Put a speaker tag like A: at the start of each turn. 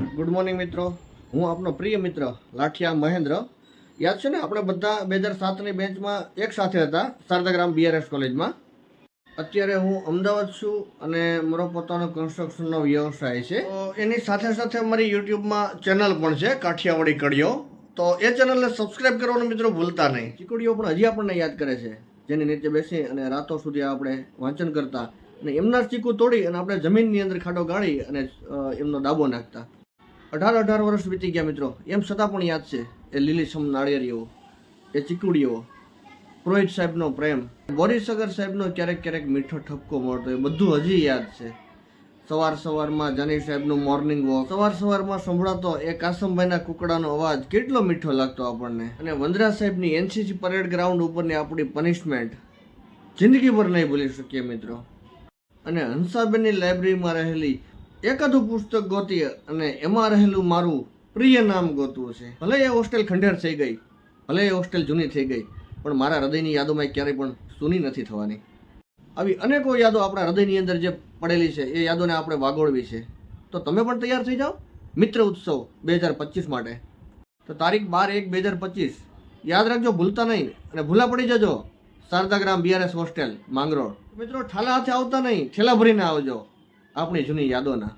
A: Good morning મિત્રો, હું આપનો પ્રિય મિત્ર લાઠિયા મહેન્દ્ર. યાદ છે ને, આપણે બધા 2007ની બેન્ચમાં એક સાથે હતા શારદાગ્રામ BRS કોલેજમાં. અત્યારે હું અમદાવાદ છું અને મારો પોતાનો કન્સ્ટ્રક્શનનો વ્યવસાય છે. તો એની સાથે સાથે મારી યુટ્યુબમાં ચેનલ પણ છે, કાઠિયાવાડી કડીઓ. તો એ ચેનલને સબસ્ક્રાઈબ કરવાનું મિત્રો ભૂલતા નહીં. ચીકડીઓ પણ હજી આપણને યાદ કરે છે, જેની નીચે બેસી અને રાતો સુધી આપણે વાંચન કરતા અને એમના ચીકુ તોડી અને આપણે જમીનની અંદર ખાડો ગાળી અને એમનો દાબો નાખતા. 18 વર્ષ વીતી ગયા મિત્રો, એમ છતાં પણ યાદ છે એ લીલીછમ નાળિયેરીઓ, એ ચીકુડીઓ, પુરોહિત સાહેબનો પ્રેમ, બોરીસગર સાહેબનો ક્યારેક ક્યારેક મીઠો ઠપકો મળતો, એ બધું હજી યાદ છે. સવારમાં જાની સાહેબનું મોર્નિંગ વોક, સવારમાં સંભળાતો એ કાસમભાઈના કુકડાનો અવાજ કેટલો મીઠો લાગતો આપણને. અને વંદરા સાહેબની NCC પરેડ ગ્રાઉન્ડ ઉપરની આપણી પનિશમેન્ટ જિંદગીભર નહીં ભૂલી શકીએ મિત્રો. અને હંસાબેનની લાઇબ્રેરીમાં રહેલી એકાદું પુસ્તક ગોતી અને એમાં રહેલું મારું પ્રિય નામ ગોતવું છે. ભલે એ હોસ્ટેલ ખંડેર થઈ ગઈ, ભલે એ હોસ્ટેલ જૂની થઈ ગઈ, પણ મારા હૃદયની યાદોમાં ક્યારેય પણ સૂની નથી થવાની. આવી અનેકો યાદો આપણા હૃદયની અંદર જે પડેલી છે, એ યાદોને આપણે વાગોળવી છે. તો તમે પણ તૈયાર થઈ જાઓ મિત્ર ઉત્સવ 2025 માટે. તો તારીખ 12/1/2025 યાદ રાખજો, ભૂલતા નહીં. અને ભૂલા પડી જજો શારદાગ્રામ BRS હોસ્ટેલ માંગરોળ. મિત્રો ઠાલા હાથે આવતા નહીં, ઠેલા ભરીને આવજો આપણી જૂની યાદોના.